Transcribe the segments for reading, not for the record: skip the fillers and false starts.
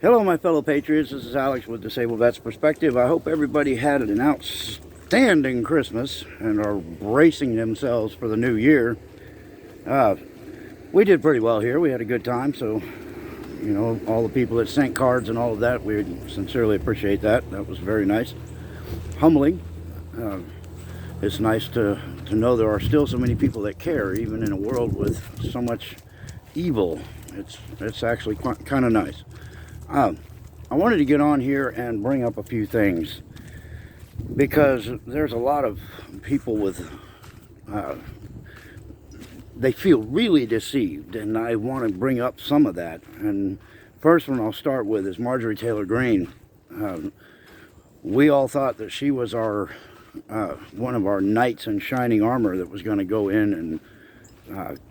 Hello, my fellow patriots. This is Alex with Disabled Vets Perspective. I hope everybody had an outstanding Christmas and are bracing themselves for the new year. We did pretty well here. We had a good time, so, all the people that sent cards and all of that, we sincerely appreciate that. That was very nice. Humbling. It's nice to know there are still so many people that care, even in a world with so much evil. It's actually kind of nice. I wanted to get on here and bring up a few things because there's a lot of people with they feel really deceived, and I want to bring up some of that. And first one I'll start with is Marjorie Taylor Greene. We all thought that she was our one of our knights in shining armor that was going to go in and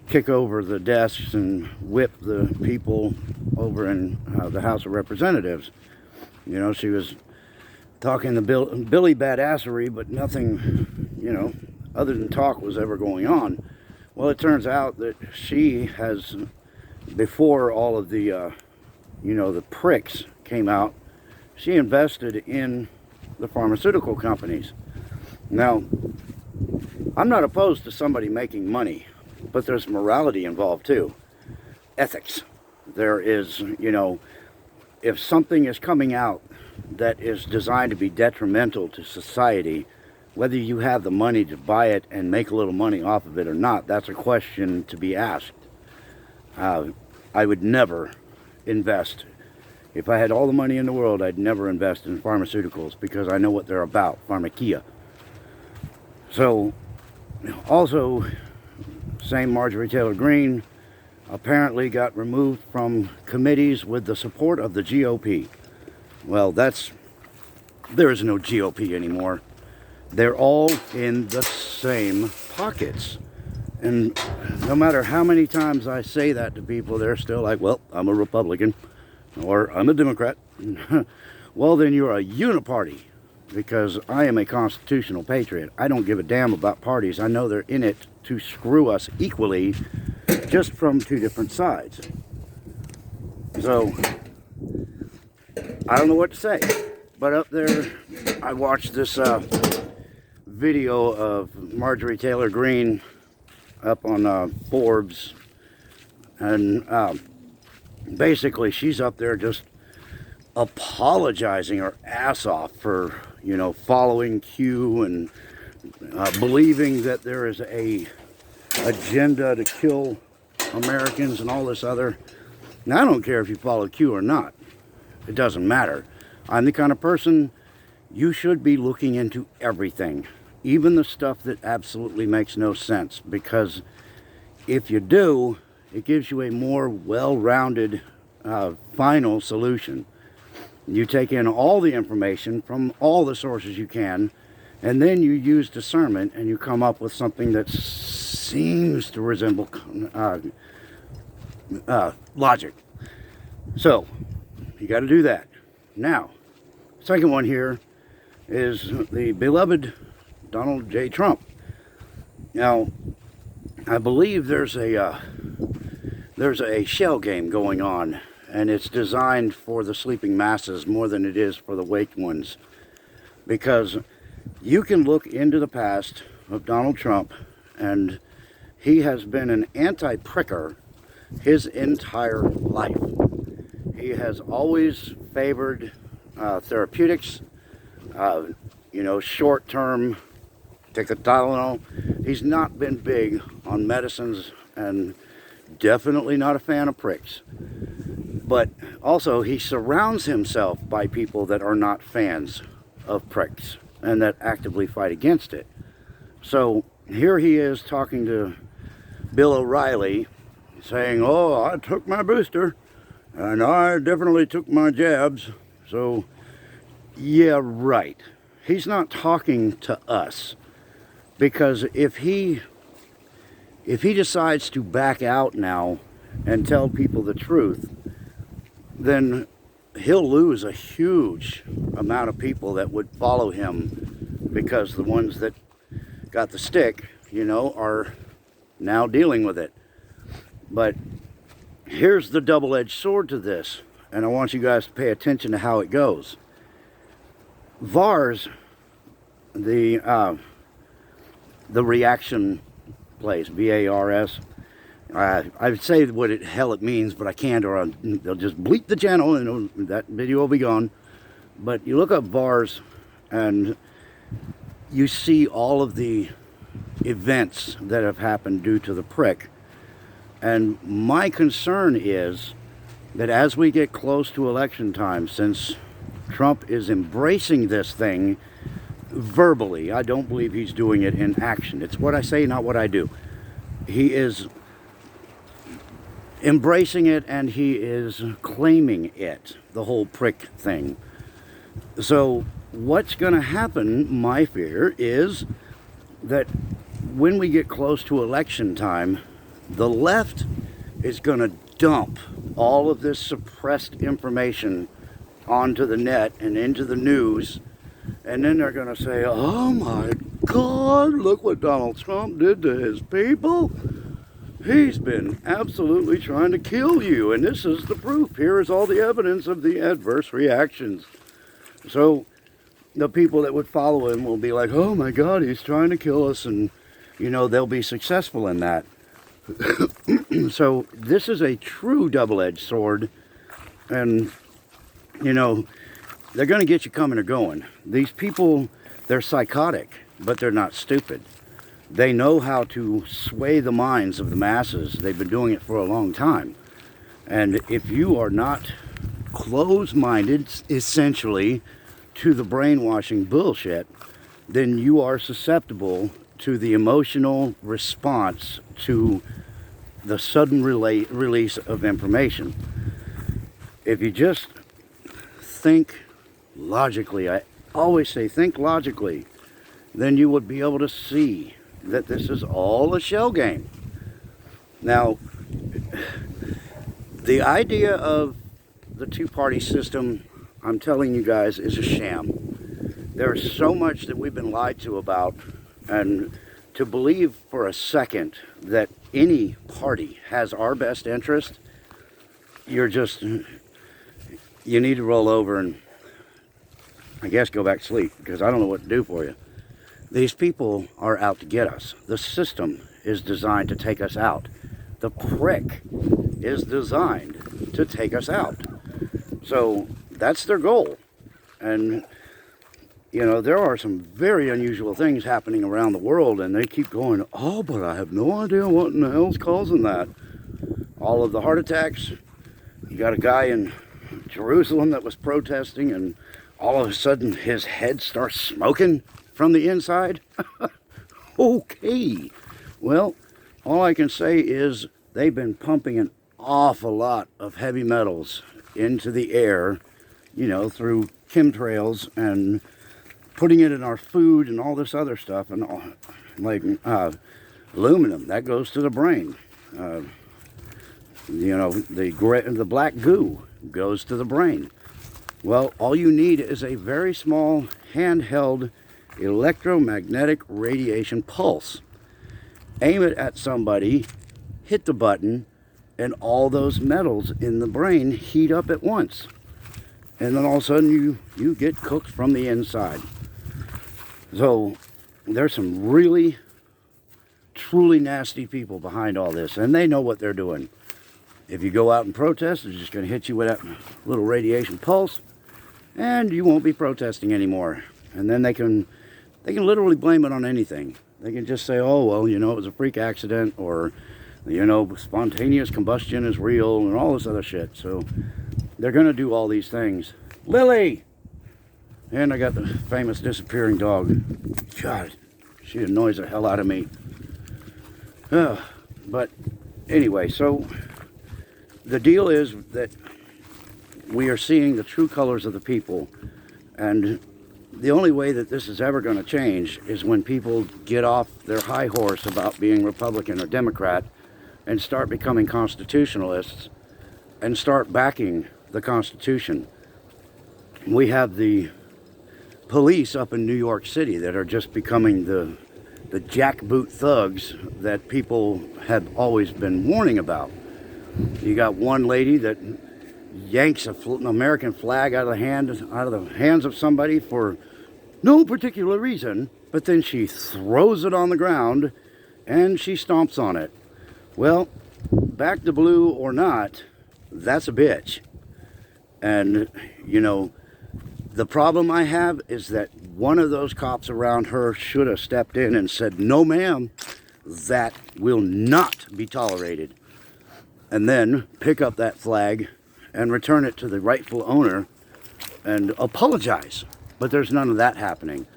kick over the desks and whip the people over in the House of Representatives. She was talking the Billy badassery, but nothing, other than talk was ever going on. Well, it turns out that she has, before all of the, the pricks came out, she invested in the pharmaceutical companies. Now, I'm not opposed to somebody making money, but there's morality involved too. Ethics. There is, if something is coming out that is designed to be detrimental to society, whether you have the money to buy it and make a little money off of it or not, that's a question to be asked. I would never invest. If I had all the money in the world, I'd never invest in pharmaceuticals because I know what they're about, pharmakia. So, also, same Marjorie Taylor Greene apparently got removed from committees with the support of the GOP. Well, there is no GOP anymore. They're all in the same pockets. And no matter how many times I say that to people, they're still like, well, I'm a Republican or I'm a Democrat. Well, then you're a uniparty, because I am a constitutional patriot. I don't give a damn about parties. I know they're in it to screw us equally, just from two different sides. So, I don't know what to say. But up there, I watched this video of Marjorie Taylor Greene up on Forbes. And basically, she's up there just apologizing her ass off for, following Q and believing that there is a agenda to kill Americans and all this other. Now, I don't care if you follow Q or not. It doesn't matter. I'm the kind of person, you should be looking into everything, even the stuff that absolutely makes no sense, because if you do, it gives you a more well-rounded final solution. You take in all the information from all the sources you can, and then you use discernment and you come up with something that seems to resemble logic. So, you got to do that. Now, second one here is the beloved Donald J. Trump. Now, I believe there's a shell game going on, and it's designed for the sleeping masses more than it is for the awake ones. Because you can look into the past of Donald Trump, and he has been an anti-pricker his entire life. He has always favored therapeutics, short-term, take a Tylenol. He's not been big on medicines, and definitely not a fan of pricks. But also, he surrounds himself by people that are not fans of pricks and that actively fight against it. So here he is talking to Bill O'Reilly, saying, oh, I took my booster, and I definitely took my jabs. So, yeah, right. He's not talking to us, because if he decides to back out now and tell people the truth, then he'll lose a huge amount of people that would follow him, because the ones that got the stick, are now dealing with it. But here's the double-edged sword to this. and I want you guys to pay attention to how it goes. VARS, the reaction place, VARS. I'd say what the hell it means, but I can't, or they'll just bleep the channel and that video will be gone. But you look up VARS and you see all of the events that have happened due to the prick. And my concern is that as we get close to election time, since Trump is embracing this thing verbally, I don't believe he's doing it in action. It's what I say, not what I do. He is embracing it and he is claiming it, the whole prick thing. So what's going to happen, my fear, is that when we get close to election time, the left is going to dump all of this suppressed information onto the net and into the news, and then they're going to say, oh my God, look what Donald Trump did to his people. He's been absolutely trying to kill you, and this is the proof. Here is all the evidence of the adverse reactions. So the people that would follow him will be like, oh my God, he's trying to kill us, and you know, they'll be successful in that. So this is a true double-edged sword, and you know, they're going to get you coming or going. These people, they're psychotic, but they're not stupid. They know how to sway the minds of the masses. They've been doing it for a long time. And if you are not closed-minded, essentially, to the brainwashing bullshit, then you are susceptible to the emotional response to the sudden release of information. If you just think logically, I always say think logically, then you would be able to see that this is all a shell game. Now, the idea of the two-party system, I'm telling you guys, is a sham. There's so much that we've been lied to about, and to believe for a second that any party has our best interest, you need to roll over and I guess go back to sleep, because I don't know what to do for you. These people are out to get us. The system is designed to take us out. The prick is designed to take us out. So that's their goal. And you know, there are some very unusual things happening around the world, and they keep going, oh, but I have no idea what in the hell's causing that. All of the heart attacks. You got a guy in Jerusalem that was protesting, and all of a sudden his head starts smoking from the inside. Okay. Well, all I can say is they've been pumping an awful lot of heavy metals into the air, you know, through chemtrails and putting it in our food and all this other stuff, and all, like aluminum, that goes to the brain. You know, the black goo goes to the brain. Well, all you need is a very small handheld electromagnetic radiation pulse. Aim it at somebody, hit the button, and all those metals in the brain heat up at once. And then all of a sudden you get cooked from the inside. So there's some really, truly nasty people behind all this, and they know what they're doing. If you go out and protest, they're just going to hit you with that little radiation pulse, and you won't be protesting anymore. And then they can literally blame it on anything. They can just say, oh, well, you know, it was a freak accident, or, you know, spontaneous combustion is real, and all this other shit. So they're going to do all these things. Lily! And I got the famous disappearing dog. God, she annoys the hell out of me. But anyway, so the deal is that we are seeing the true colors of the people, and the only way that this is ever going to change is when people get off their high horse about being Republican or Democrat and start becoming constitutionalists and start backing the Constitution. We have the police up in New York City that are just becoming the jackboot thugs that people have always been warning about. You got one lady that yanks an American flag out of the hands of somebody for no particular reason, but then she throws it on the ground and she stomps on it. Well, back to blue or not, that's a bitch. And, you know, the problem I have is that one of those cops around her should have stepped in and said, no ma'am, that will not be tolerated. And then pick up that flag and return it to the rightful owner and apologize. But there's none of that happening.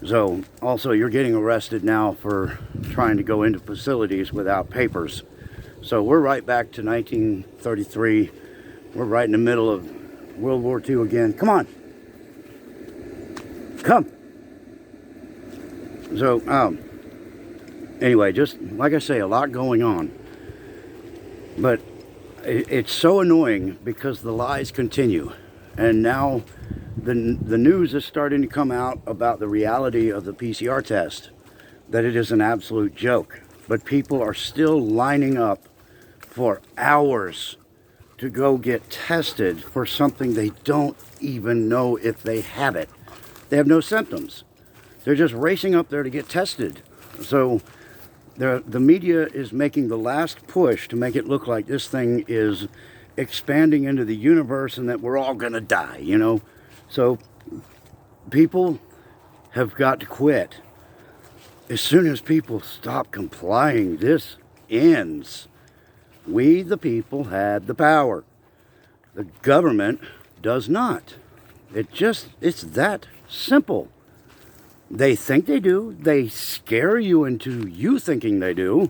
So, also, you're getting arrested now for trying to go into facilities without papers. So we're right back to 1933. We're right in the middle of World War II again. Come on. Come. So, anyway, just like I say, a lot going on. But it's so annoying because the lies continue. And now the news is starting to come out about the reality of the PCR test, that it is an absolute joke. But people are still lining up for hours to go get tested for something they don't even know if they have it. They have no symptoms. They're just racing up there to get tested. So the media is making the last push to make it look like this thing is expanding into the universe and that we're all going to die, you know. So people have got to quit. As soon as people stop complying, this ends. We, the people, had the power. The government does not. It's that simple. They think they do. They scare you into you thinking they do,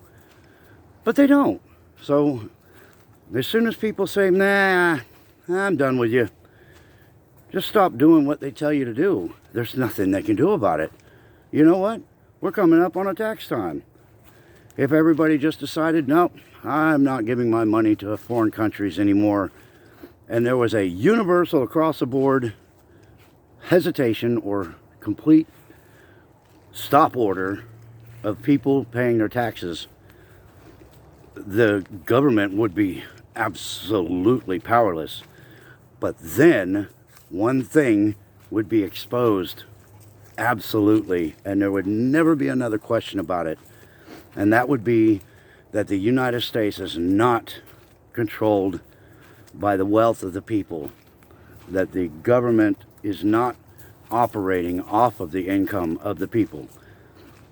but they don't. So as soon as people say, nah, I'm done with you, just stop doing what they tell you to do. There's nothing they can do about it. You know what? We're coming up on a tax time. If everybody just decided, nope, I'm not giving my money to foreign countries anymore, and there was a universal across the board hesitation or complete stop order of people paying their taxes, the government would be absolutely powerless. But then one thing would be exposed absolutely, and there would never be another question about it. And that would be that the United States is not controlled by the wealth of the people, that the government is not operating off of the income of the people.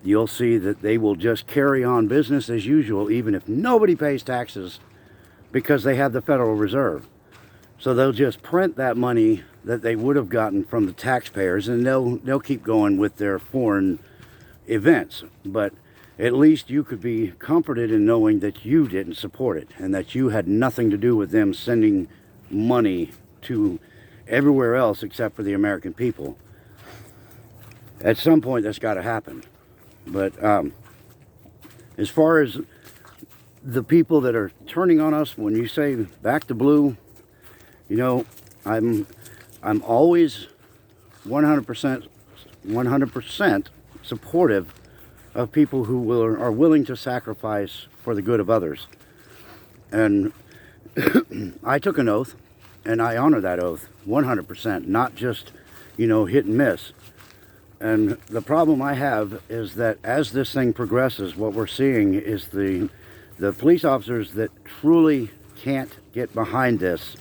You'll see that they will just carry on business as usual, even if nobody pays taxes, because they have the Federal Reserve. So they'll just print that money that they would have gotten from the taxpayers, and they'll keep going with their foreign events. But at least you could be comforted in knowing that you didn't support it, and that you had nothing to do with them sending money to everywhere else except for the American people. At some point, that's got to happen. But as far as the people that are turning on us, when you say back to blue, you know, I'm always 100% supportive of people who are willing to sacrifice for the good of others. And I took an oath, and I honor that oath 100%, not just, you know, hit and miss. And the problem I have is that as this thing progresses, what we're seeing is the police officers that truly can't get behind this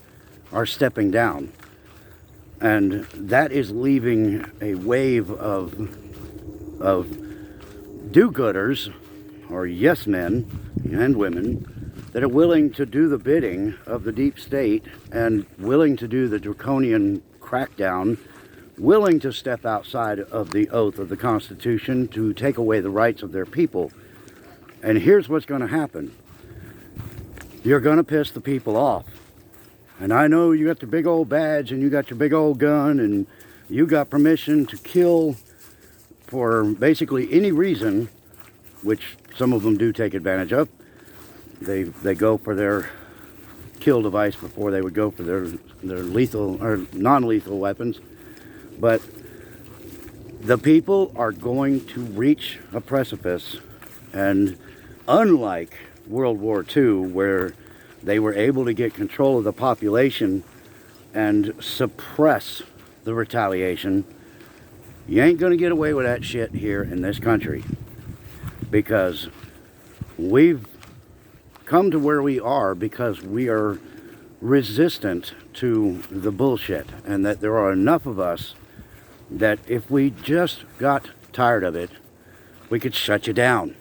are stepping down. And that is leaving a wave of do-gooders, or yes men and women, that are willing to do the bidding of the deep state and willing to do the draconian crackdown, willing to step outside of the oath of the Constitution to take away the rights of their people. And here's what's going to happen. You're going to piss the people off. And I know you got your big old badge and you got your big old gun and you got permission to kill for basically any reason, which some of them do take advantage of. They go for their kill device before they would go for their lethal or non-lethal weapons. But the people are going to reach a precipice, and unlike World War II, where they were able to get control of the population and suppress the retaliation. You ain't gonna get away with that shit here in this country, because we've come to where we are because we are resistant to the bullshit, and that there are enough of us that if we just got tired of it, we could shut you down.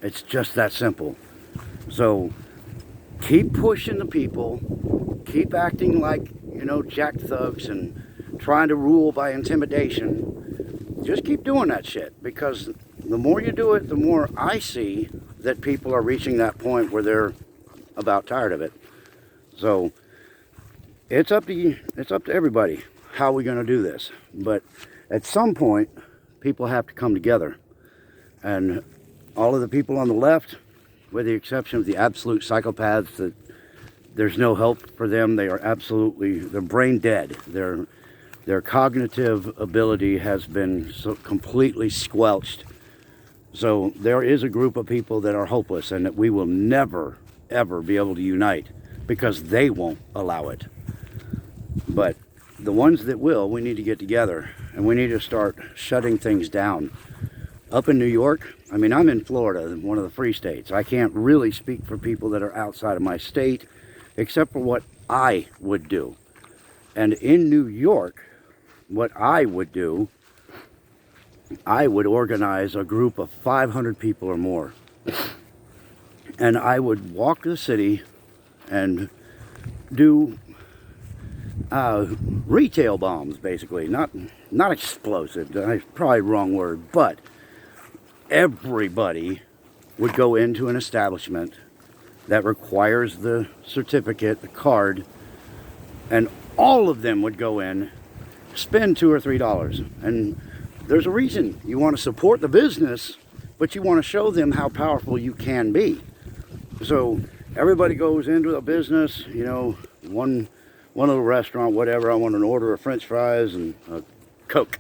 It's just that simple. So keep pushing the people, keep acting like, jack thugs and trying to rule by intimidation. Just keep doing that shit, because the more you do it, the more I see that people are reaching that point where they're about tired of it. So it's up to you, it's up to everybody how we're going to do this. But at some point, people have to come together. And all of the people on the left, with the exception of the absolute psychopaths that there's no help for them, they are absolutely, they're brain dead. Their cognitive ability has been so completely squelched. So there is a group of people that are hopeless, and that we will never, ever be able to unite, because they won't allow it. But the ones that will, we need to get together, and we need to start shutting things down. Up in New York, I'm in Florida, one of the free states. I can't really speak for people that are outside of my state, except for what I would do. And in New York, what I would do, I would organize a group of 500 people or more. And I would walk the city and do retail bombs, basically. Not explosive, that's probably the wrong word, but everybody would go into an establishment that requires the certificate, the card, and all of them would go in, spend $2 or $3. And there's a reason. You want to support the business, but you want to show them how powerful you can be. So everybody goes into a business, one little restaurant, whatever, I want an order of French fries and a Coke.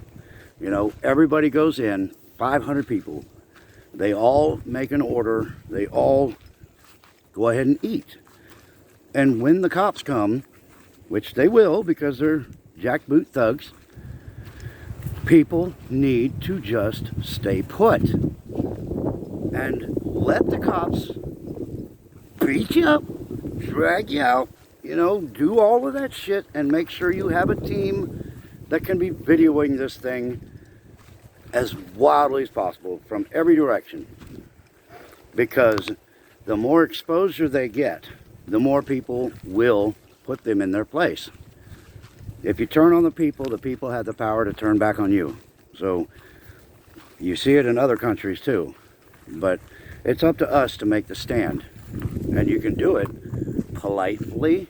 Everybody goes in, 500 people. They all make an order. They all go ahead and eat. And when the cops come, which they will because they're jackboot thugs, people need to just stay put and let the cops beat you up, drag you out, do all of that shit, and make sure you have a team that can be videoing this thing as wildly as possible from every direction. Because the more exposure they get, the more people will put them in their place. If you turn on the people have the power to turn back on you. So you see it in other countries too. But it's up to us to make the stand. And you can do it politely,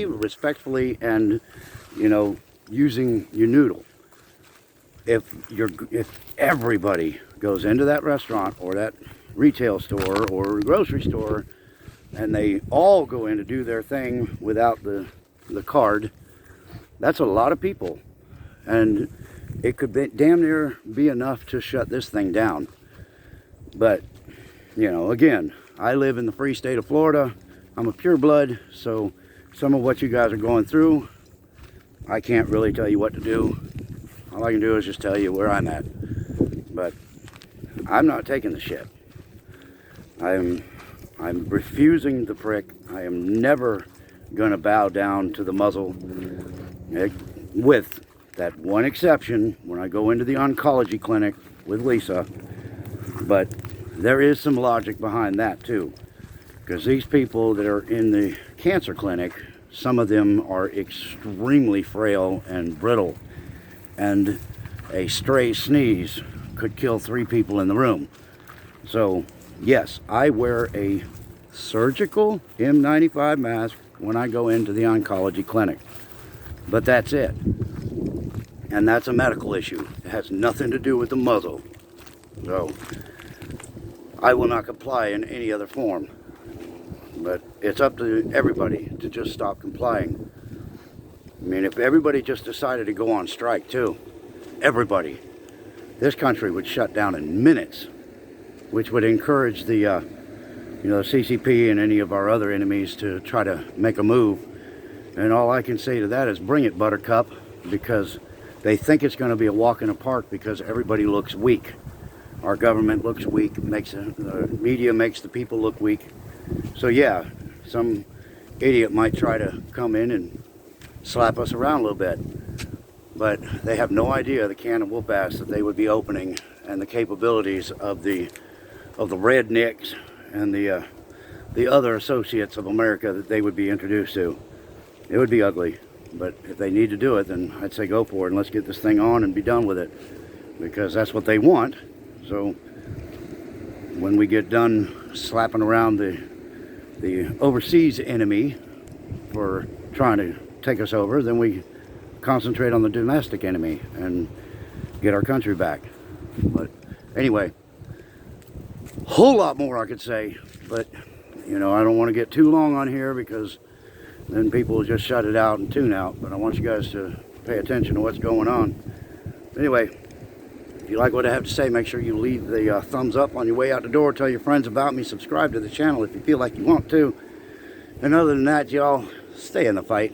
respectfully, and using your noodle. If everybody goes into that restaurant or that retail store or grocery store, and they all go in to do their thing without the card, that's a lot of people, and it could be, damn near be enough to shut this thing down. But again, I live in the free state of Florida. I'm a pureblood, so some of what you guys are going through, I can't really tell you what to do. All I can do is just tell you where I'm at. But I'm not taking the shit. I'm refusing the prick. I am never going to bow down to the muzzle, with that one exception when I go into the oncology clinic with Lisa. But there is some logic behind that too, because these people that are in the cancer clinic, some of them are extremely frail and brittle, and a stray sneeze could kill 3 people in the room. So yes, I wear a surgical N95 mask when I go into the oncology clinic, but that's it. And that's a medical issue. It has nothing to do with the muzzle. So I will not comply in any other form. But it's up to everybody to just stop complying. If everybody just decided to go on strike too, everybody, this country would shut down in minutes, which would encourage the you know, CCP and any of our other enemies to try to make a move. And all I can say to that is bring it, Buttercup, because they think it's going to be a walk in the park because everybody looks weak. Our government looks weak, the media makes the people look weak. So yeah, some idiot might try to come in and slap us around a little bit. But they have no idea the can of whoop ass that they would be opening and the capabilities of the rednecks and the other associates of America that they would be introduced to. It would be ugly, but if they need to do it, then I'd say go for it and let's get this thing on and be done with it, because that's what they want. So when we get done slapping around the overseas enemy for trying to take us over, then we concentrate on the domestic enemy and get our country back. But anyway, whole lot more I could say, but you know, I don't want to get too long on here because then people will just shut it out and tune out. But I want you guys to pay attention to what's going on. Anyway, if you like what I have to say, make sure you leave the thumbs up on your way out the door. Tell your friends about me. Subscribe to the channel if you feel like you want to. And other than that, y'all, stay in the fight.